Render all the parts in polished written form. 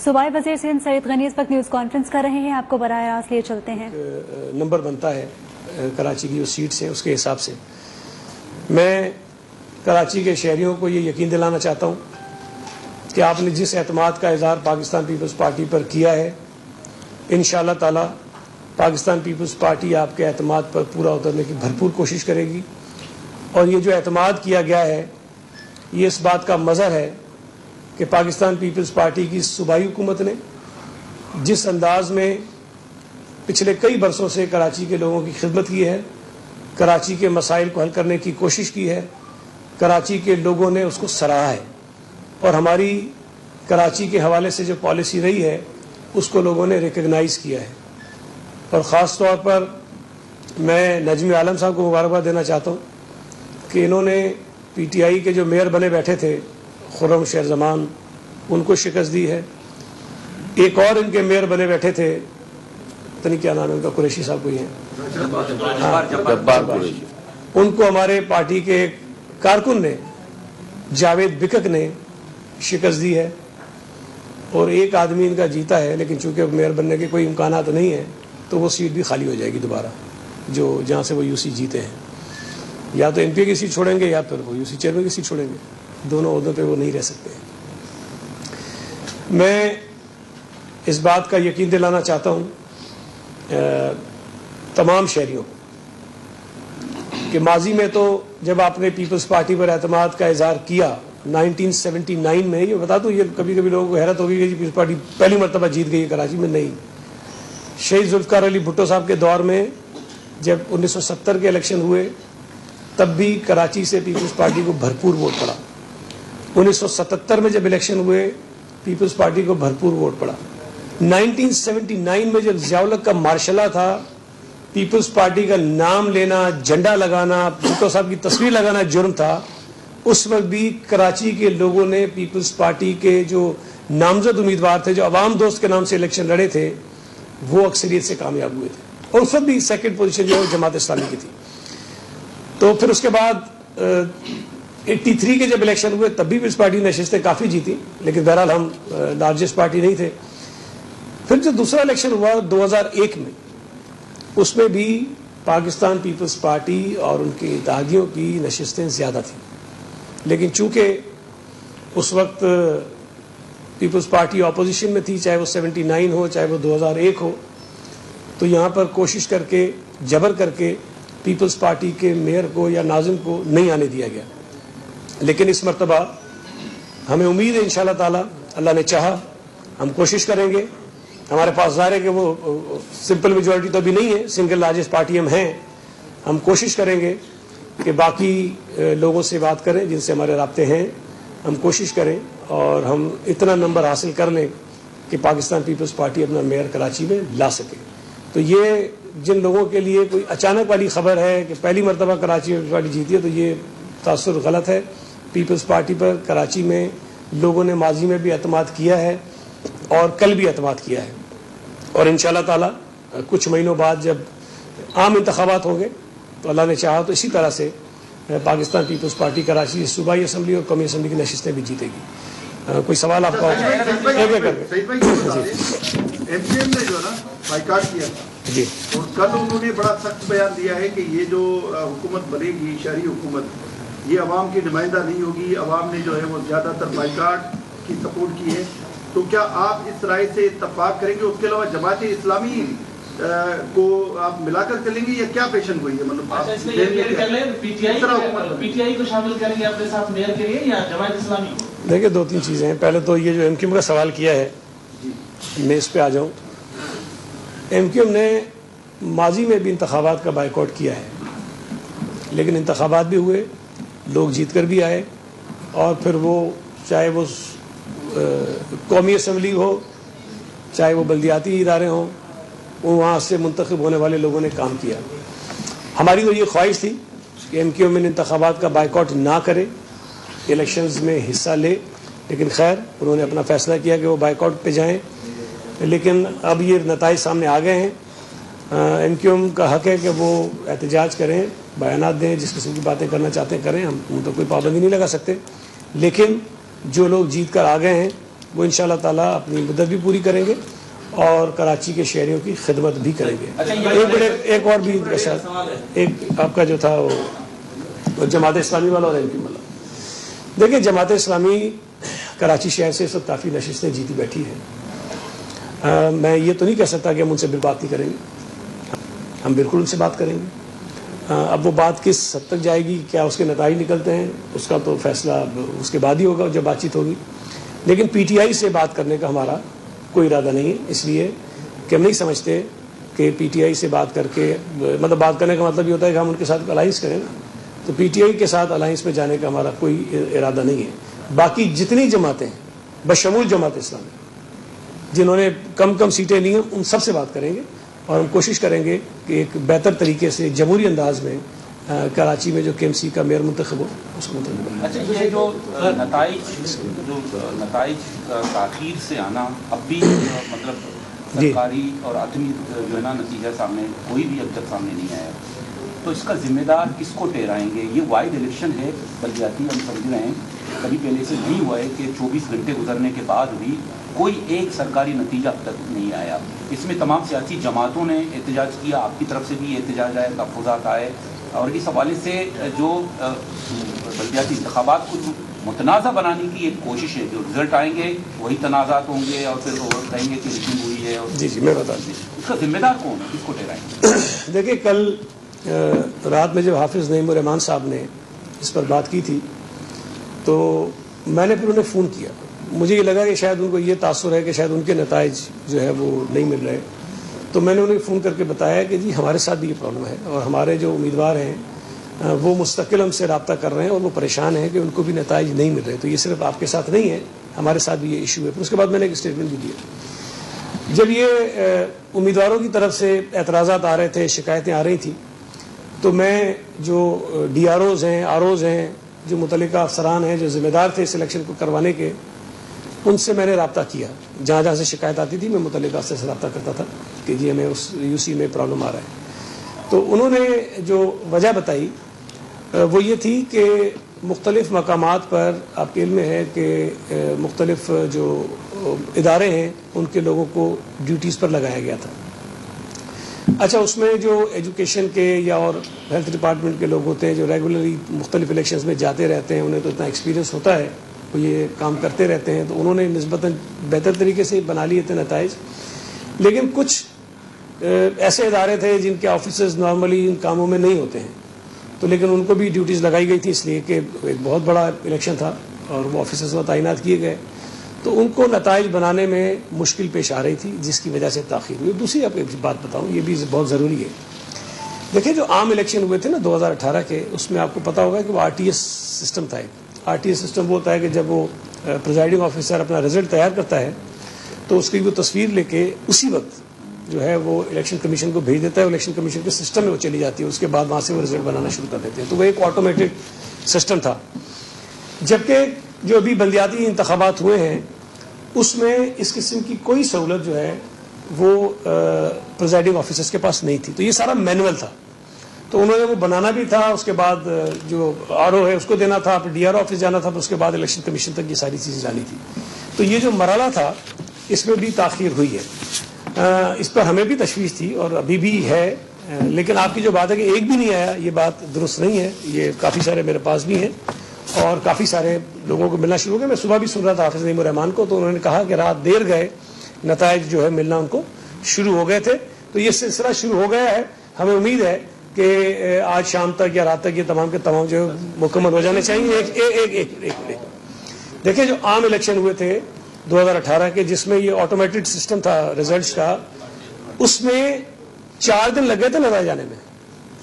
صوبائی وزیر سندھ سعید غنی اس وقت نیوز کانفرنس کر رہے ہیں، آپ کو براہ راست لیے چلتے ہیں۔ نمبر بنتا ہے کراچی کی جو سیٹس ہیں اس کے حساب سے میں کراچی کے شہریوں کو یہ یقین دلانا چاہتا ہوں کہ آپ نے جس اعتماد کا اظہار پاکستان پیپلز پارٹی پر کیا ہے، انشاءاللہ تعالی پاکستان پیپلز پارٹی آپ کے اعتماد پر پورا اترنے کی بھرپور کوشش کرے گی، اور یہ جو اعتماد کیا گیا ہے یہ اس بات کا مظہر ہے کہ پاکستان پیپلز پارٹی کی صوبائی حکومت نے جس انداز میں پچھلے کئی برسوں سے کراچی کے لوگوں کی خدمت کی ہے، کراچی کے مسائل کو حل کرنے کی کوشش کی ہے، کراچی کے لوگوں نے اس کو سراہا ہے، اور ہماری کراچی کے حوالے سے جو پالیسی رہی ہے اس کو لوگوں نے ریکگنائز کیا ہے۔ اور خاص طور پر میں نجم عالم صاحب کو مبارکباد دینا چاہتا ہوں کہ انہوں نے پی ٹی آئی کے جو میئر بنے بیٹھے تھے خرم شیر زمان، ان کو شکست دی ہے۔ ایک اور ان کے میئر بنے بیٹھے تھے، پتہ نہیں کیا نام ہے ان کا، قریشی صاحب کوئی ہیں، جبار قریشی، ان کو ہمارے پارٹی کے ایک کارکن نے جاوید بکک نے شکست دی ہے، اور ایک آدمی ان کا جیتا ہے، لیکن چونکہ میئر بننے کے کوئی امکانات نہیں ہیں تو وہ سیٹ بھی خالی ہو جائے گی دوبارہ، جو جہاں سے وہ یو سی جیتے ہیں، یا تو ایم پی کی سیٹ چھوڑیں گے یا پھر وہ یو سی چیئرمین کی سیٹ چھوڑیں گے، دونوں عہدوں پہ وہ نہیں رہ سکتے۔ میں اس بات کا یقین دلانا چاہتا ہوں تمام شہریوں کو کہ ماضی میں تو جب آپ نے پیپلز پارٹی پر اعتماد کا اظہار کیا 1979 میں، یہ بتا دوں یہ کبھی کبھی لوگوں کو حیرت ہوگی کہ پیپلز پارٹی پہلی مرتبہ جیت گئی ہے کراچی میں، نہیں، شہید ذوالفقار علی بھٹو صاحب کے دور میں جب 1970 کے الیکشن ہوئے تب بھی کراچی سے پیپلز پارٹی کو بھرپور ووٹ پڑا۔ 1977 میں جب الیکشن ہوئے پیپلز پارٹی کو بھرپور ووٹ پڑا۔ 1979 میں جب ضیاء الحق کا مارشلہ تھا، پیپلز پارٹی کا نام لینا، جھنڈا لگانا، بھٹو صاحب کی تصویر لگانا جرم تھا، اس وقت بھی کراچی کے لوگوں نے پیپلز پارٹی کے جو نامزد امیدوار تھے، جو عوام دوست کے نام سے الیکشن لڑے تھے، وہ اکثریت سے کامیاب ہوئے تھے، اور اس وقت بھی سیکنڈ پوزیشن جو ہے جماعت اسلامی کی تھی۔ تو پھر اس کے بعد 83 کے جب الیکشن ہوئے تب بھی پیپلز پارٹی نشستیں کافی جیتی، لیکن بہرحال ہم لارجسٹ پارٹی نہیں تھے۔ پھر جو دوسرا الیکشن ہوا 2001 میں، اس میں بھی پاکستان پیپلز پارٹی اور ان کے اتحادیوں کی نشستیں زیادہ تھیں، لیکن چونکہ اس وقت پیپلز پارٹی اپوزیشن میں تھی، چاہے وہ 79 ہو چاہے وہ 2001 ہو، تو یہاں پر کوشش کر کے جبر کر کے پیپلز پارٹی کے میئر کو یا ناظم کو نہیں آنے دیا گیا۔ لیکن اس مرتبہ ہمیں امید ہے انشاءاللہ تعالی، اللہ نے چاہا ہم کوشش کریں گے، ہمارے پاس ظاہر ہے کہ وہ سمپل میجورٹی تو ابھی نہیں ہے، سنگل لارجسٹ پارٹی ہم ہیں، ہم کوشش کریں گے کہ باقی لوگوں سے بات کریں جن سے ہمارے رابطے ہیں، ہم کوشش کریں اور ہم اتنا نمبر حاصل کر لیں کہ پاکستان پیپلز پارٹی اپنا میئر کراچی میں لا سکے۔ تو یہ جن لوگوں کے لیے کوئی اچانک والی خبر ہے کہ پہلی مرتبہ کراچی میں پارٹی جیتی ہے، تو یہ تاثر غلط ہے۔ پیپلز پارٹی پر کراچی میں لوگوں نے ماضی میں بھی اعتماد کیا ہے اور کل بھی اعتماد کیا ہے، اور انشاءاللہ تعالی کچھ مہینوں بعد جب عام انتخابات ہوں گے تو اللہ نے چاہا تو اسی طرح سے پاکستان پیپلز پارٹی کراچی صوبائی اسمبلی اور قومی اسمبلی کی نشستیں بھی جیتے گی۔ کوئی سوال آپ کا؟ ایم پی ایم نے جو ہے نا بائیکاٹ کیا تھا، جی، اور کل انہوں نے بڑا سخت بیان دیا ہے کہ یہ جو حکومت بنے گی، شہری حکومت، یہ عوام کی نمائندہ نہیں ہوگی، عوام نے جو ہے وہ زیادہ تر بائیکاٹ کی سپورٹ کی ہے، تو کیا آپ اس رائے سے اتفاق کریں گے؟ اس کے علاوہ جماعت اسلامی کو آپ ملا کر چلیں گے یا کیا پیشن گوئی ہے؟ مطلب پی ٹی آئی کو شامل کریں گے اپنے ساتھ میئر کے لیے یا جماعت اسلامی کو؟ دیکھیں، دو تین چیزیں ہیں۔ پہلے تو یہ جو ایم کیو ایم کا سوال کیا ہے، میں اس پہ آ جاؤں۔ ایم کیو ایم نے ماضی میں بھی انتخابات کا بائیکاٹ کیا ہے، لیکن انتخابات بھی ہوئے، لوگ جیت کر بھی آئے، اور پھر وہ چاہے وہ قومی اسمبلی ہو چاہے وہ بلدیاتی ادارے ہوں، وہاں سے منتخب ہونے والے لوگوں نے کام کیا۔ ہماری تو یہ خواہش تھی کہ ایم کیو ایم انتخابات کا بائیکاٹ نہ کرے، الیکشنز میں حصہ لے، لیکن خیر انہوں نے اپنا فیصلہ کیا کہ وہ بائیکاٹ پہ جائیں۔ لیکن اب یہ نتائج سامنے آ گئے ہیں، ایم کیو ایم کا حق ہے کہ وہ احتجاج کریں، بیانات دیں، جس قسم کی باتیں کرنا چاہتے ہیں کریں، ہم تو کوئی پابندی نہیں لگا سکتے، لیکن جو لوگ جیت کر آ گئے ہیں وہ انشاءاللہ تعالیٰ اپنی مدت بھی پوری کریں گے اور کراچی کے شہریوں کی خدمت بھی کریں گے. ایک اور بھی ایک آپ کا جو تھا وہ جماعت اسلامی والا اور MP والا. دیکھیں جماعت اسلامی کراچی شہر سے اس وقت کافی نشستیں جیتی بیٹھی ہے. میں یہ تو نہیں کہہ سکتا کہ ہم ان سے بات نہیں کریں گے, ہم بالکل ان سے بات کریں گے. اب وہ بات کس حد تک جائے گی, کیا اس کے نتائج نکلتے ہیں, اس کا تو فیصلہ اس کے بعد ہی ہوگا جب بات چیت ہوگی. لیکن PTI سے بات کرنے کا ہمارا کوئی ارادہ نہیں ہے, اس لیے کہ ہم نہیں سمجھتے کہ PTI سے بات کر کے, مطلب بات کرنے کا مطلب یہ ہوتا ہے کہ ہم ان کے ساتھ الائنس کریں نا, تو PTI کے ساتھ الائنس میں جانے کا ہمارا کوئی ارادہ نہیں ہے. باقی جتنی جماعتیں ہیں بشمول جماعت اسلامی جنہوں نے کم سیٹیں لی ہیں, ان سب سے بات کریں گے اور ہم کوشش کریں گے کہ ایک بہتر طریقے سے جمہوری انداز میں کراچی میں جو KMC کا میئر منتخب ہو اس کو منتخب کریں. اچھا, یہ جو نتائج تاخیر سے آنا, اب بھی مطلب سرکاری اور عدمی جو ہے نا نتیجہ سامنے کوئی بھی اب تک سامنے نہیں آیا, تو اس کا ذمہ دار کس کو ٹھہرائیں گے؟ یہ وائڈ الیکشن ہے بلدیاتی, ہم سمجھ رہے ہیں کبھی پہلے سے نہیں ہوا ہے کہ 24 گھنٹے گزرنے کے بعد بھی کوئی ایک سرکاری نتیجہ اب تک نہیں آیا. اس میں تمام سیاسی جماعتوں نے احتجاج کیا, آپ کی طرف سے بھی احتجاج آئے, تحفظات آئے, اور اس حوالے سے جو بلدیاتی انتخابات کو متنازع بنانے کی ایک کوشش ہے, جو رزلٹ آئیں گے وہی تنازعات ہوں گے اور پھر وہ کہیں گے کہ ریٹنگ ہوئی ہے. جی میں بتا دیں اس کا ذمہ دار کون ہے, کس کو ٹھہرائیں گے؟ دیکھیں کل رات میں جب حافظ نعیم الرحمان صاحب نے اس پر بات کی تھی تو میں نے پھر انہیں فون کیا. مجھے یہ لگا کہ شاید ان کو یہ تاثر ہے کہ شاید ان کے نتائج جو ہے وہ نہیں مل رہے, تو میں نے انہیں فون کر کے بتایا کہ جی ہمارے ساتھ بھی یہ پرابلم ہے اور ہمارے جو امیدوار ہیں وہ مستقل ہم سے رابطہ کر رہے ہیں اور وہ پریشان ہیں کہ ان کو بھی نتائج نہیں مل رہے. تو یہ صرف آپ کے ساتھ نہیں ہے, ہمارے ساتھ بھی یہ ایشو ہے. پھر اس کے بعد میں نے ایک اسٹیٹمنٹ بھی دیا. جب یہ امیدواروں کی طرف سے اعتراضات آ رہے تھے, شکایتیں آ رہی تھیں, تو میں جو DROs ہیں, ROs ہیں, جو متعلقہ افسران ہیں جو ذمہ دار تھے اس الیکشن کو کروانے کے, ان سے میں نے رابطہ کیا. جہاں جہاں سے شکایت آتی تھی میں متعلقہ افسر سے رابطہ کرتا تھا کہ جی ہمیں اس UC میں پرابلم آ رہا ہے. تو انہوں نے جو وجہ بتائی وہ یہ تھی کہ مختلف مقامات پر آپ کے علم میں ہے کہ مختلف جو ادارے ہیں ان کے لوگوں کو ڈیوٹیز پر لگایا گیا تھا. اچھا, اس میں جو ایجوکیشن کے یا اور ہیلتھ ڈپارٹمنٹ کے لوگ ہوتے ہیں جو ریگولرلی مختلف الیکشنز میں جاتے رہتے ہیں, انہیں تو اتنا ایکسپیرینس ہوتا ہے, وہ یہ کام کرتے رہتے ہیں, تو انہوں نے نسبتاً بہتر طریقے سے بنا لیے تھے نتائج. لیکن کچھ ایسے ادارے تھے جن کے آفیسرز نارملی ان کاموں میں نہیں ہوتے ہیں, تو لیکن ان کو بھی ڈیوٹیز لگائی گئی تھی اس لیے کہ ایک بہت بڑا الیکشن تھا اور وہ آفیسرز وہ تعینات کیے گئے, تو ان کو نتائج بنانے میں مشکل پیش آ رہی تھی جس کی وجہ سے تاخیر ہوئی. دوسری آپ کو ایک بات بتاؤں, یہ بھی بہت ضروری ہے. دیکھیں جو عام الیکشن ہوئے تھے نا 2018 کے, اس میں آپ کو پتا ہوگا کہ وہ RTS سسٹم تھا. ایک RTS سسٹم وہ ہوتا ہے کہ جب وہ پریزائڈنگ آفیسر اپنا رزلٹ تیار کرتا ہے تو اس کی وہ تصویر لے کے اسی وقت جو ہے وہ الیکشن کمیشن کو بھیج دیتا ہے, الیکشن کمیشن کے سسٹم میں وہ چلی جاتی ہے, اس کے بعد وہاں سے وہ رزلٹ بنانا شروع کر دیتے ہیں. تو وہ ایک آٹومیٹڈ سسٹم تھا. جبکہ جو ابھی بلدیاتی انتخابات ہوئے ہیں اس میں اس قسم کی کوئی سہولت جو ہے وہ پریزائڈنگ آفیسرز کے پاس نہیں تھی. تو یہ سارا مینول تھا, تو انہوں نے وہ بنانا بھی تھا, اس کے بعد جو RO ہے اس کو دینا تھا, پھر DRO آفس جانا تھا, پھر اس کے بعد الیکشن کمیشن تک یہ ساری چیزیں جانی تھی. تو یہ جو مرحلہ تھا اس میں بھی تاخیر ہوئی ہے. اس پر ہمیں بھی تشویش تھی اور ابھی بھی ہے, لیکن آپ کی جو بات ہے کہ ایک بھی نہیں آیا, یہ بات درست نہیں ہے. یہ کافی سارے میرے پاس بھی ہیں اور کافی سارے لوگوں کو ملنا شروع ہو گیا. میں صبح بھی سن رہا تھا حافظ نعیم الرحمان کو, تو انہوں نے کہا کہ رات دیر گئے نتائج جو ہے ملنا ان کو شروع ہو گئے تھے. تو یہ سلسلہ شروع ہو گیا ہے. ہمیں امید ہے کہ آج شام تک یا رات تک یہ تمام کے تمام جو مکمل ہو جانے چاہیے. ایک دیکھیں جو عام الیکشن ہوئے تھے 2018 کے, جس میں یہ آٹومیٹڈ سسٹم تھا ریزلٹس کا, اس میں 4 دن لگ گئے تھے نتائج آنے میں,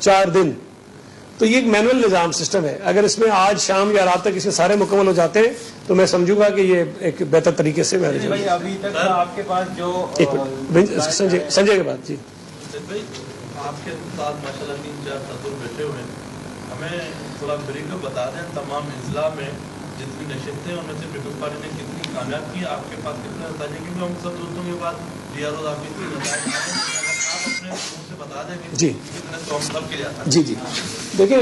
4 دن. تو یہ ایک مینول نظام سسٹم ہے. اگر اس میں آج شام یا رات تک اس کے سارے مکمل ہو جاتے ہیں تو میں سمجھوں گا کہ یہ ایک بہتر طریقے سے مینیج ہو. ابھی تک آپ کے پاس جو سنجے کے بعد جی آپ کے ساتھ ماشاءاللہ 3-4 ساتھ بیٹھے ہوئے ہیں, ہمیں تھوڑا بریک بتا دیں تمام اضلاع میں جتنی نشستیں ان میں سے پیپلز پارٹی نے کتنی کامیاب کی, آپ کے پاس کتنے نتائج ہیں, کیونکہ ہم سب دوستوں کے بعد DRO آفس کی نتائج आप अपने मुंह से बता देंगे जी। कितने तो मतलब किया था? जी जी देखिए,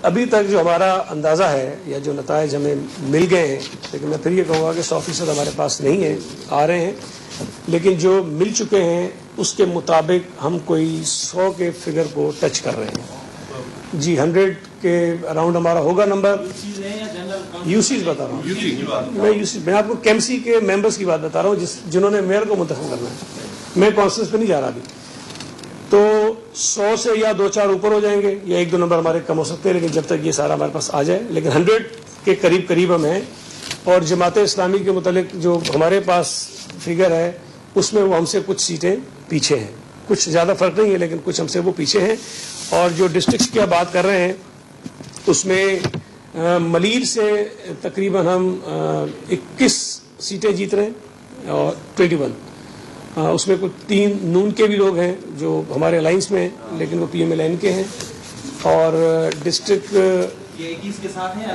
अभी तक जो हमारा अंदाज़ा है या जो नताइज हमें मिल गए हैं, लेकिन मैं फिर ये कहूँगा कि 100% हमारे पास नहीं है, आ रहे हैं, लेकिन जो मिल चुके हैं उसके मुताबिक हम कोई 100 के फिगर को टच कर रहे हैं जी। 100 के अराउंड हमारा होगा नंबर। यूसीज बता रहा हूँ मैं आपको केएमसी के मेंबर्स की बात बता रहा हूँ जिन्होंने मेयर को मुंतखब करना है। मैं कॉन्फ्रेंस पे नहीं जा रहा अभी, तो 100 से या 2-4 ऊपर हो जाएंगे या 1-2 नंबर हमारे कम हो सकते हैं, लेकिन जब तक ये सारा हमारे पास आ जाए, लेकिन 100 के करीब करीब हम हैं। और जमात इस्लामी के मुतालिक जो हमारे पास फिगर है उसमें वो हमसे कुछ सीटें पीछे हैं, कुछ ज़्यादा फर्क नहीं है लेकिन कुछ हमसे वो पीछे हैं। और जो डिस्ट्रिक्ट की आप बात कर रहे हैं उसमें मलीर से तकरीबन हम 21 सीटें जीत रहे हैं और 21 उसमें कुछ 3 नून के भी लोग हैं जो हमारे अलायंस में हैं, लेकिन वो PMLN के हैं। और डिस्ट्रिक्ट ये 21 के साथ हैं,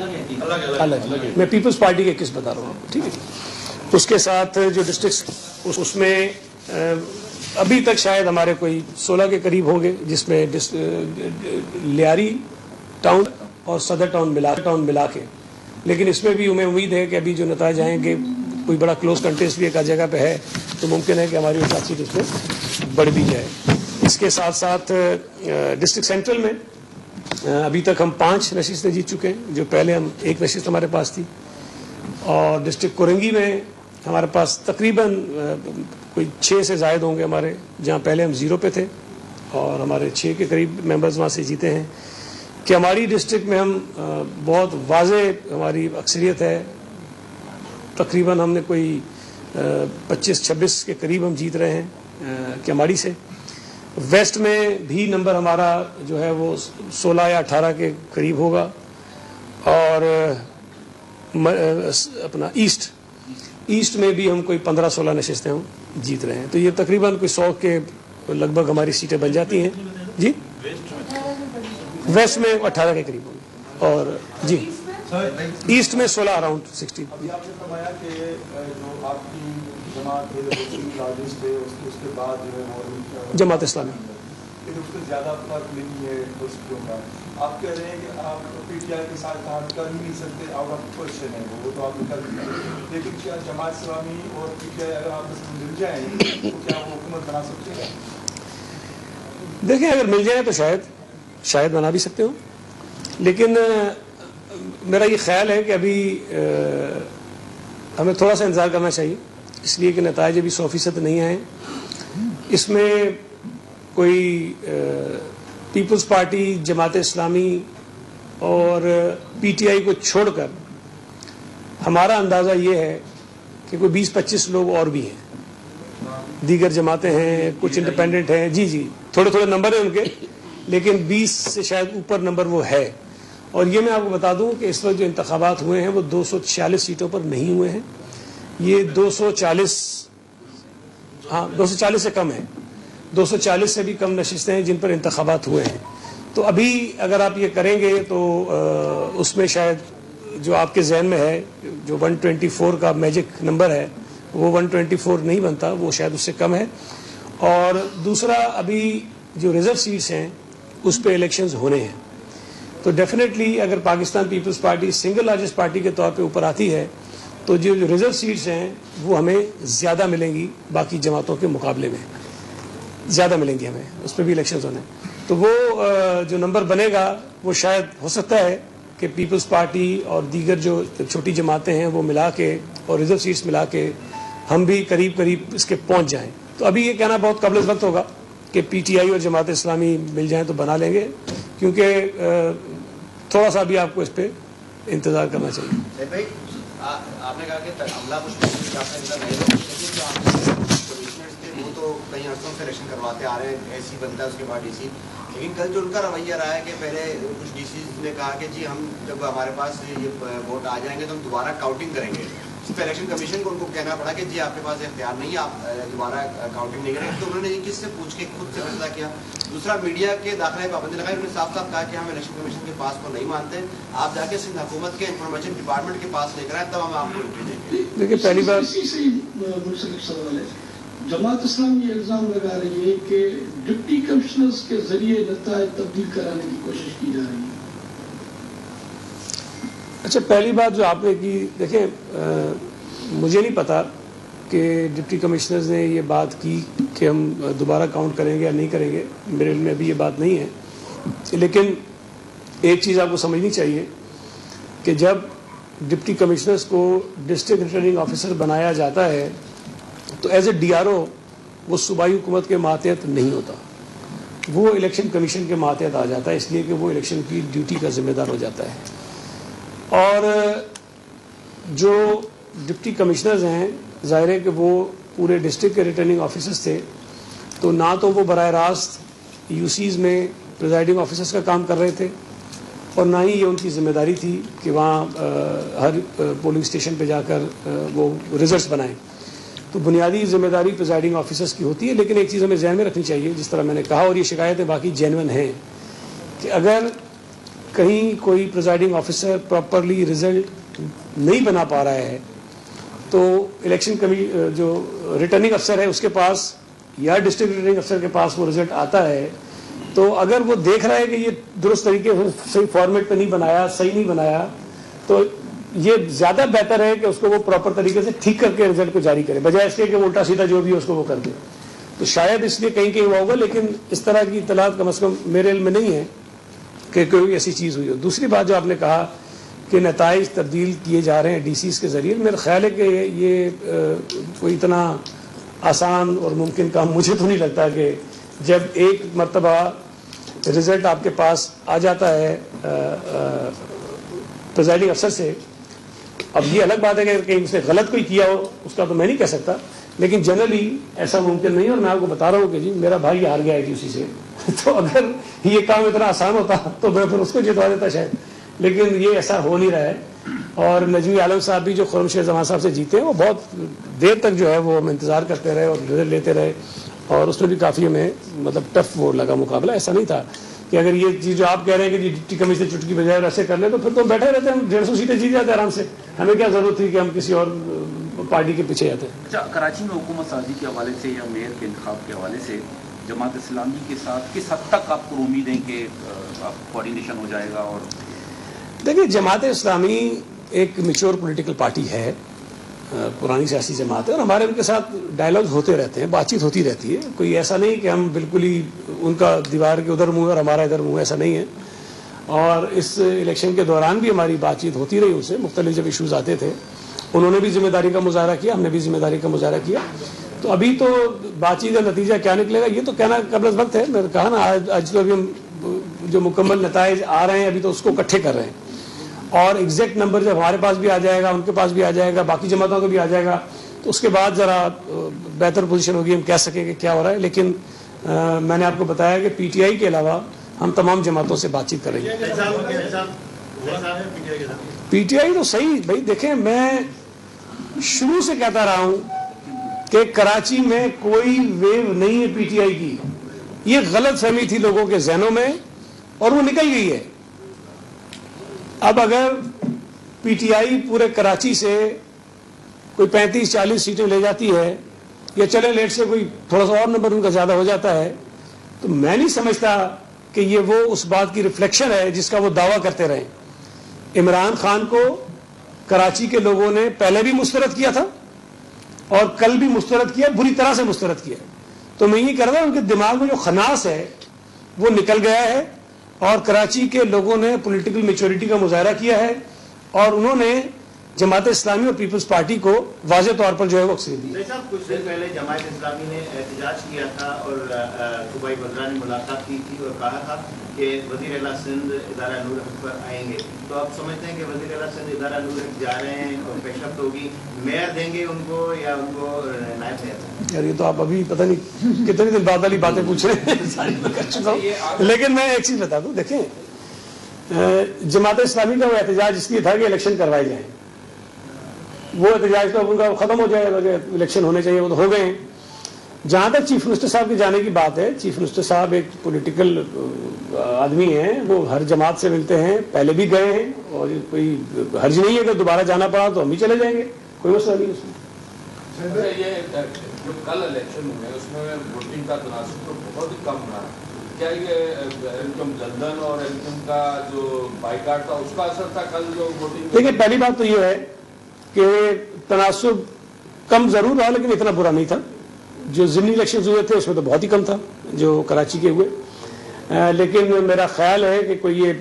अलग मैं पीपल्स पार्टी के 21 बता रहा हूँ आपको, ठीक है। उसके साथ जो डिस्ट्रिक्ट उसमें अभी तक शायद हमारे कोई 16 के करीब होंगे, जिसमें लियारी टाउन और सदर टाउन मिला के, लेकिन इसमें भी हमें उम्मीद है कि अभी जो नताइज आएंगे, कोई बड़ा क्लोज कंटेस्ट भी एक आध जगह पे है, तो मुमकिन है कि हमारी सीट इसमें बढ़ भी जाए। इसके साथ साथ डिस्ट्रिक्ट सेंट्रल में अभी तक हम 5 नशिस्तें जीत चुके हैं, जो पहले हम 1 नशिस्त हमारे पास थी। और डिस्ट्रिक्ट कोरंगी में हमारे पास तकरीबन कोई 6 से ज़ायद होंगे हमारे, जहाँ पहले हम 0 पे थे, और हमारे 6 के करीब मेंबर्स वहाँ से जीते हैं। कि हमारी डिस्ट्रिक्ट में हम बहुत वाज़े हमारी अक्सरियत है, तकरीबन हमने कोई 25-26 के करीब हम जीत रहे हैं कि हमारी से। वेस्ट में भी नंबर हमारा जो है वो 16 या 18 के करीब होगा। और अपना ईस्ट में भी हम कोई 15-16 नशिस्तें हम जीत रहे हैं, तो ये तकरीबन कोई 100 के लगभग हमारी सीटें बन जाती हैं जी। वेस्ट में 18 के करीब होंगे, और जी ईस्ट में 16 अराउंड 60। अभी आपने बताया कि जो आपकी जमात है उसके बाद जो है वो जमात इस्लामी, लेकिन उससे ज़्यादा फर्क नहीं है दोस्तों का। आप कह रहे हैं कि आप PTI के साथ काम कर ही नहीं सकते, आउट ऑफ क्वेश्चन है वो तो आप कर नहीं सकते, लेकिन क्या जमात इस्लामी और PTI अगर आपस में मिल जाए तो क्या वो हुकूमत बना सकते हैं? देखिए, अगर मिल जाए तो शायद बना भी सकते हो, लेकिन मेरा ये ख्याल है कि अभी हमें थोड़ा सा इंतज़ार करना चाहिए, इसलिए कि नताइज अभी 100% नहीं आए। इसमें कोई पीपल्स पार्टी, जमात इस्लामी और PTI को छोड़कर हमारा अंदाज़ा ये है कि कोई 20-25 लोग और भी हैं, दीगर जमातें हैं, कुछ इंडिपेंडेंट हैं, जी थोड़े नंबर हैं उनके, लेकिन 20 से शायद ऊपर नंबर वो है। और ये मैं आपको बता दूं कि इस वक्त जो इंतखाबात हुए हैं वो 246 सीटों पर नहीं हुए हैं, ये 240 से कम है, 240 से भी कम नशिस्तें हैं जिन पर इंतखाबात हुए हैं। तो अभी अगर आप ये करेंगे तो उसमें शायद जो आपके जहन में है, जो 124 का मैजिक नंबर है, वो 124 नहीं बनता, वो शायद उससे कम है। और दूसरा, अभी जो रिजर्व सीट्स हैं उस पर इलेक्शंस होने हैं, तो डेफिनेटली अगर Pakistan Peoples Party single largest party के तौर पे ऊपर आती है तो जो रिजर्व सीट्स हैं वो हमें ज़्यादा मिलेंगी, बाकी जमातों के मुकाबले में ज़्यादा मिलेंगी हमें, उस पर भी इलेक्शंस होने। तो वो जो नंबर बनेगा वो शायद हो सकता है कि पीपल्स पार्टी और दीगर जो छोटी जमातें हैं वो मिला के और रिजर्व सीट्स मिला के हम भी करीब इसके पहुँच जाएँ। तो अभी ये कहना बहुत कबल वक्त होगा कि PTI और जमात इस्लामी मिल जाएं तो बना लेंगे, क्योंकि थोड़ा सा भी आपको इस पे इंतजार करना चाहिए। भाई आपने कहा कि हमला कुछ वो तो कई अर्सों से इलेक्शन करवाते आ रहे हैं, ऐसी बनता है उसके बाद DC, लेकिन कल जो उनका रवैया रहा है कि पहले कुछ DC ने कहा कि जी हम जब हमारे पास ये वोट आ जाएंगे तो हम दोबारा काउंटिंग करेंगे। इस पर इलेक्शन कमीशन को उनको कहना पड़ा कि जी आपके पास इख्तियार नहीं है, आप दोबारा काउंटिंग नहीं करेंगे। तो उन्होंने किससे पूछ के खुद से फैसला किया। दूसरा, मीडिया के दाखिले पाबंदी लगाई, उन्होंने साफ साफ कहा कि हम इलेक्शन कमीशन के पास को नहीं मानते, आप जाके सिंध हुकूमत के इंफॉर्मेशन डिपार्टमेंट के पास लेकर आए, तब हम आपको एंट्री देंगे। देखिए, पहली बार जमात इस्लामी ये इल्ज़ाम लगा रही है कि डिप्टी कमिश्नर्स के जरिए नतायज तब्दील कराने की कोशिश की जा रही है। अच्छा, पहली बात जो आपने की, देखें मुझे नहीं पता कि डिप्टी कमिश्नर्स ने ये बात की कि हम दोबारा काउंट करेंगे या नहीं करेंगे, मेरे में अभी ये बात नहीं है। लेकिन एक चीज़ आपको समझनी चाहिए कि जब डिप्टी कमिश्नर्स को डिस्ट्रिक्ट रिटर्निंग ऑफिसर बनाया जाता है तो एज ए DRO वो सूबाई हुकूमत के मातहत नहीं होता, वो इलेक्शन कमीशन के मातहत आ जाता है, इसलिए कि वो इलेक्शन की ड्यूटी का जिम्मेदार हो जाता है। और जो डिप्टी कमिश्नर्स हैं, ज़ाहिर है कि वो पूरे डिस्ट्रिक्ट के रिटर्निंग ऑफिसर्स थे, तो ना तो वो बराह रास्त UCs में प्रिजाइडिंग ऑफिसर्स का काम कर रहे थे और ना ही ये उनकी ज़िम्मेदारी थी कि वहाँ हर पोलिंग स्टेशन पे जाकर वो रिजल्ट्स बनाएं। तो बुनियादी जिम्मेदारी प्रिजाइडिंग ऑफिसर्स की होती है। लेकिन एक चीज़ हमें ध्यान में रखनी चाहिए, जिस तरह मैंने कहा, और ये शिकायतें बाकी जेन्युइन हैं, कि अगर कहीं कोई प्रिजाइडिंग ऑफिसर प्रॉपरली रिजल्ट नहीं बना पा रहा है तो इलेक्शन जो रिटर्निंग अफसर है उसके पास या डिस्ट्रिक्ट रिटर्निंग अफसर के पास वो रिजल्ट आता है, तो अगर वो देख रहा है कि ये दुरुस्त तरीके से सही फॉर्मेट पे नहीं बनाया, सही नहीं बनाया, तो ये ज़्यादा बेहतर है कि उसको वो प्रॉपर तरीके से ठीक करके रिजल्ट को जारी करे, बजाय इसके कि वो उल्टा सीधा जो भी है उसको वो कर दे। तो शायद इसलिए कहीं कहीं हुआ होगा, लेकिन इस तरह की इत्तलात कम से कम मेरे इल्म में नहीं है कि कोई ऐसी चीज़ हुई हो। दूसरी बात जो आपने कहा कि नताइज तब्दील किए जा रहे हैं DCs के ज़रिए, मेरा ख्याल है कि ये कोई इतना आसान और मुमकिन काम मुझे तो नहीं लगता कि जब एक मरतबा रिज़ल्ट आपके पास आ जाता है प्रिजाइडिंग अफसर से, अब ये अलग बात है कि कहीं उसने गलत कोई किया हो उसका तो मैं नहीं कह सकता, लेकिन जनरली ऐसा मुमकिन नहीं है। और मैं आपको बता रहा हूँ कि जी मेरा भाई हार गया है UC से तो अगर ये काम इतना आसान होता तो मैं फिर उसको जितवा देता शायद, लेकिन ये ऐसा हो नहीं रहा है। और नजमी आलम साहब भी जो खुर्रम शेर जमान साहब से जीते हैं, वो बहुत देर तक जो है वो हम इंतज़ार करते रहे और रिजल्ट लेते रहे, और उसमें भी काफ़ी हमें मतलब टफ वो लगा मुकाबला। ऐसा नहीं था कि अगर ये चीज़ जो आप कह रहे हैं कि डिप्टी कमिश्नर चुटकी बजाय ऐसे कर ले तो फिर तो बैठे रहते हैं, हम 150 सीटें जीत जाते आराम से, हमें क्या ज़रूरत थी कि हम किसी और पार्टी के पीछे जाते। अच्छा, कराची में हुकूमत साजी के हवाले से या मेयर के इंतखाब के हवाले से जमात इस्लामी के साथ किस हद तक आपको उम्मीद है कि कोऑर्डिनेशन हो जाएगा? और देखिए, जमात इस्लामी एक मैच्योर पॉलिटिकल पार्टी है, पुरानी सियासी जमात है, और हमारे उनके साथ डायलॉग होते रहते हैं, बातचीत होती रहती है। कोई ऐसा नहीं कि हम बिल्कुल ही उनका दीवार के उधर मुँह और हमारा इधर मुँह, ऐसा नहीं है। और इस इलेक्शन के दौरान भी हमारी बातचीत होती रही उनसे, मुख्तलिफ जब इशूज़ आते थे उन्होंने भी जिम्मेदारी का मुजाहरा किया, हमने भी जिम्मेदारी का मुजाहरा किया। तो अभी तो बातचीत का नतीजा क्या निकलेगा ये तो कहना कबल वक्त है। मैंने कहा ना, आज तो अभी हम जो मुकम्मल नताइज आ रहे हैं अभी तो उसको इकट्ठे कर रहे हैं, और एग्जैक्ट नंबर जब हमारे पास भी आ जाएगा, उनके पास भी आ जाएगा, बाकी जमातों को भी आ जाएगा, तो उसके बाद ज़रा बेहतर पोजीशन होगी, हम कह सकेंगे क्या हो रहा है। लेकिन मैंने आपको बताया कि PTI के अलावा हम तमाम जमातों से बातचीत करेंगे। PTI तो सही भाई, देखें मैं शुरू से कहता रहा हूं कि कराची में कोई वेव नहीं है PTI की, ये गलत फहमी थी लोगों के जहनों में और वो निकल गई है। अब अगर PTI पूरे कराची से कोई 35-40 सीटें ले जाती है, या चले लेट से कोई थोड़ा सा और नंबर उनका ज्यादा हो जाता है, तो मैं नहीं समझता कि ये वो उस बात की रिफ्लेक्शन है जिसका वो दावा करते रहे। इमरान खान को कराची के लोगों ने पहले भी मुस्तरद किया था और कल भी मुस्तरद किया, बुरी तरह से मुस्तरद किया। तो मैं ये कह रहा हूं उनके दिमाग में जो खनास है वो निकल गया है, और कराची के लोगों ने पॉलिटिकल मैच्योरिटी का मुजाहरा किया है, और उन्होंने जमात इस्लामी और पीपल्स पार्टी को वाज़े तौर पर जो है वो अक्सरियत दी। कुछ दिन पहले जमात इस्लामी ने एहतजाज किया था और सूबाई वज़रा ने मुलाकात की थी और कहा था कि वज़ीर आला सिंध इदारा नूर हक पर आएंगे। तो आप समझते हैं कि वज़ीर आला सिंध इदारा नूर हक जा रहे हैं और पेशरफ्त होगी, मेयर देंगे उनको या उनको नायब मेयर? यार ये तो आप अभी पता नहीं कितने दिन बाद वाली बातें पूछ रहे हैं, सारी मैं कर चुका हूं। लेकिन मैं एक चीज बता दूं, देखें जमात इस्लामी का वो एहतजाज इसलिए था कि इलेक्शन करवाए जाए, वो एहतजाज तो उनका खत्म हो जाएगा कि इलेक्शन होने चाहिए, वो तो हो गए हैं। जहां तक चीफ मिनिस्टर साहब के जाने की बात है, चीफ मिनिस्टर साहब एक पॉलिटिकल आदमी हैं, वो हर जमात से मिलते हैं, पहले भी गए हैं, और कोई हर्ज नहीं है कि दोबारा जाना पड़ा तो हम भी चले जाएंगे, कोई मसला नहीं उसमें। ये जो कल इलेक्शन हुए उसमें वोटिंग का तनासुब तो बहुत ही कम रहा, क्या ये एलकम लंदन और एलकम का जो बाइकाट था उसका असर था कल जो वोटिंग? देखिए, पहली बात तो ये है कि तनासुब कम जरूर रहा लेकिन इतना बुरा नहीं था। जो ज़िमनी इलेक्शन हुए थे उसमें तो बहुत ही कम था जो कराची के हुए, लेकिन मेरा ख्याल है कि कोई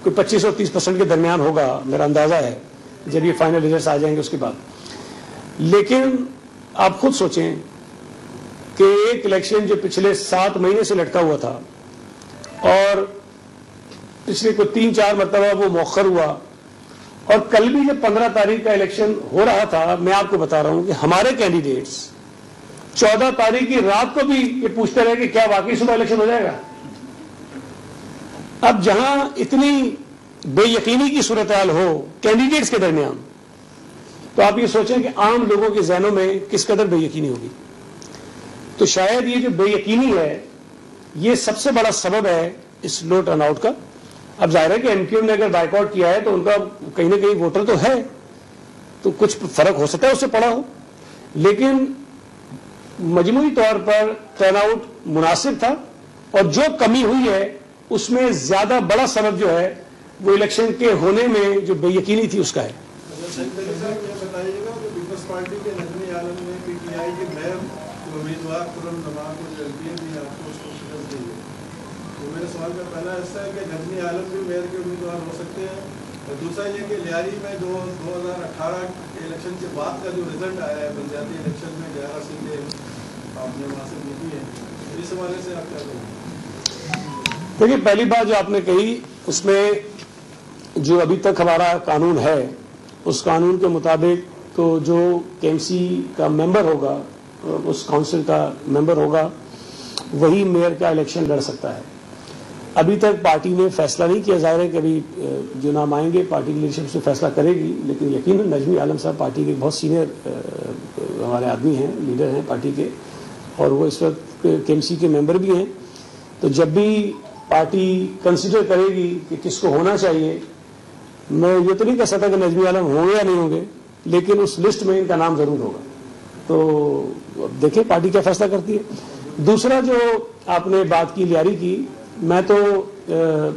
25 और 30% के दरमियान होगा, मेरा अंदाजा है, जब ये फाइनल रिजल्ट आ जाएंगे उसके बाद। लेकिन आप खुद सोचें कि एक इलेक्शन जो पिछले 7 महीने से लटका हुआ था और पिछले कोई 3-4 मरतबा वो मौखर हुआ, और कल भी जब 15 तारीख का इलेक्शन हो रहा था, मैं आपको बता रहा हूं कि हमारे कैंडिडेट्स 14 तारीख की रात को भी ये पूछते रहे कि क्या वाकई सुबह इलेक्शन हो जाएगा। अब जहां इतनी बेयकीनी की सूरत हाल हो कैंडिडेट्स के दरमियान, तो आप ये सोचें कि आम लोगों के जहनों में किस कदर बेयकीनी होगी। तो शायद ये जो बेयकीनी है ये सबसे बड़ा सबब है इस लो टर्नआउट का। अब जाहिर है कि एमक्यूएम ने अगर बाइकआउट किया है तो उनका कहीं ना कहीं वोटर तो है, तो कुछ फर्क हो सकता है उससे पड़ा हो, लेकिन मजमूई तौर पर टर्नआउट मुनासिब था। और जो कमी हुई है उसमें ज्यादा बड़ा सबब जो है वो इलेक्शन के होने में जो बेयकीनी थी उसका है। बताइएगा कि पीपल्स पार्टी के नजमी आलम ने पीटीआई के मेयर उम्मीदवार खुर्रम नवाज को जो एमपी भी आपको उसको शिकस्त दी है, तो मेरे सवाल का पहला हिस्सा है कि नजमी आलम भी मेयर के उम्मीदवार हो सकते हैं, और दूसरा ये कि लियारी में 2018 के इलेक्शन के बाद का जो रिजल्ट आया है पंचायती इलेक्शन में 11 सीटें आपने वहाँ से जीती है, इस हवाले से आप क्या कहेंगे? देखिए, पहली बात जो आपने कही उसमें जो अभी तक हमारा कानून है उस कानून के मुताबिक तो जो केएमसी का मेंबर होगा, उस काउंसिल का मेंबर होगा, वही मेयर का इलेक्शन लड़ सकता है। अभी तक पार्टी ने फैसला नहीं किया, जाहिर है कि अभी जो नाम आएंगे पार्टी की लीडरशिप से फैसला करेगी, लेकिन यकीनन नजमी आलम साहब पार्टी के बहुत सीनियर हमारे आदमी हैं, लीडर हैं पार्टी के, और वो इस वक्त केएमसी के मेंबर भी हैं। तो जब भी पार्टी कंसिडर करेगी कि किसको होना चाहिए, मैं ये तो नहीं कह सकता कि नजमी आलम होंगे या नहीं होंगे, लेकिन उस लिस्ट में इनका नाम जरूर होगा। तो देखिए पार्टी क्या फैसला करती है। दूसरा जो आपने बात की लियारी की, मैं तो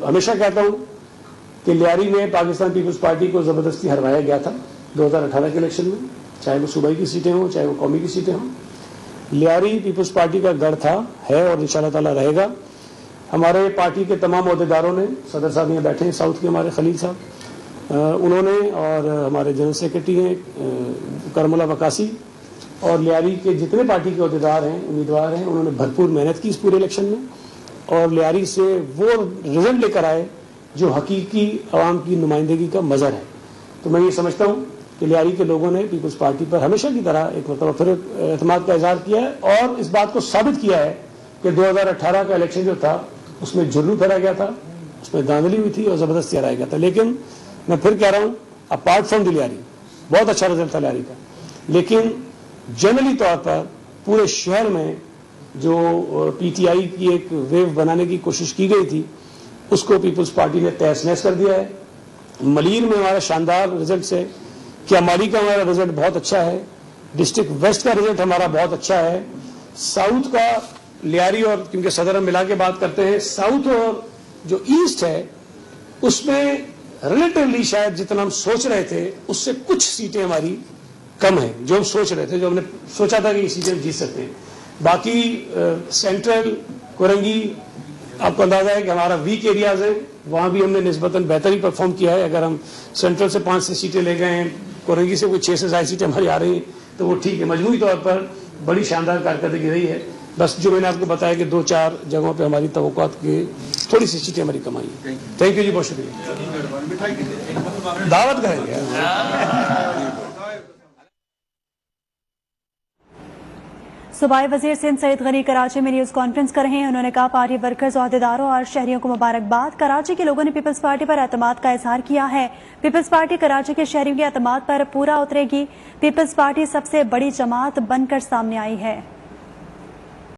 हमेशा कहता हूं कि लियारी में पाकिस्तान पीपल्स पार्टी को जबरदस्ती हरवाया गया था 2018 के इलेक्शन में, चाहे वो सूबाई की सीटें हों चाहे वो कौमी की सीटें हों। लियारी पीपल्स पार्टी का गढ़ था, है और इंशाअल्लाह ताला रहेगा। हमारे पार्टी के तमाम अहदेदारों ने, सदर साहब यहाँ बैठे हैं साउथ के हमारे खलील साहब, उन्होंने, और हमारे जनरल सेक्रेटरी हैं करमुल्ला वकासी, और लियारी के जितने पार्टी के अहदेदार हैं, उम्मीदवार हैं, उन्होंने भरपूर मेहनत की इस पूरे इलेक्शन में, और लियारी से वो रिजल्ट लेकर आए जो हकीकी अवाम की नुमाइंदगी का मजहर है। तो मैं ये समझता हूँ कि लियारी के लोगों ने पीपल्स पार्टी पर हमेशा की तरह एक मतलब फिर एतमाद का इजहार किया है, और इस बात को साबित किया है कि 2018 का इलेक्शन जो था उसमें जुल्लू फेरा गया था, उसमें धांधली हुई थी और जबरदस्ती हराया गया था। लेकिन मैं फिर कह रहा हूं, अपार्ट फ्रॉम लियारी बहुत अच्छा रिजल्ट था लियारी का, लेकिन जनरली तौर पर पूरे शहर में जो पीटीआई की एक वेव बनाने की कोशिश की गई थी उसको पीपल्स पार्टी ने तहस नहस कर दिया है। मलीर में हमारा शानदार रिजल्ट है, क्यामाली का हमारा रिजल्ट बहुत अच्छा है, डिस्ट्रिक्ट वेस्ट का रिजल्ट हमारा बहुत अच्छा है, साउथ का लियारी और क्योंकि सदर हम मिला के बात करते हैं, साउथ और जो ईस्ट है उसमें रिलेटिवली शायद जितना हम सोच रहे थे उससे कुछ सीटें हमारी कम है, जो हम सोच रहे थे, जो हमने सोचा था कि ये सीटें जीत सकते हैं। बाकी सेंट्रल कोरंगी आपको अंदाजा है कि हमारा वीक एरियाज है, वहां भी हमने निस्बतन बेहतरी परफॉर्म किया है। अगर हम सेंट्रल से 5-6 सीटें ले गए हैं, कोरंगी से कोई 6 से 7 सीटें हमारी आ रही हैं, तो वो ठीक है। मजमूई तौर पर बड़ी शानदार कारकर्दगी रही है। बस जो मैंने आपको बताया कि 2-4 जगहों पे हमारी तवक्कुआत की थोड़ी सी सीटें हमारी कमाई है। थैंक यू जी, बहुत शुक्रिया। दावत करेंगे। सूबाई वजीर सिंध सईद गनी कराची में न्यूज कॉन्फ्रेंस कर रहे हैं। उन्होंने कहा पार्टी वर्कर्स, अहदेदारों और शहरियों को मुबारकबाद। कराची के लोगों ने पीपल्स पार्टी पर एतमाद का इजहार किया है। पीपल्स पार्टी कराची के शहरियों के एतमाद पर पूरा उतरेगी। पीपल्स पार्टी सबसे बड़ी जमात बनकर सामने आई है।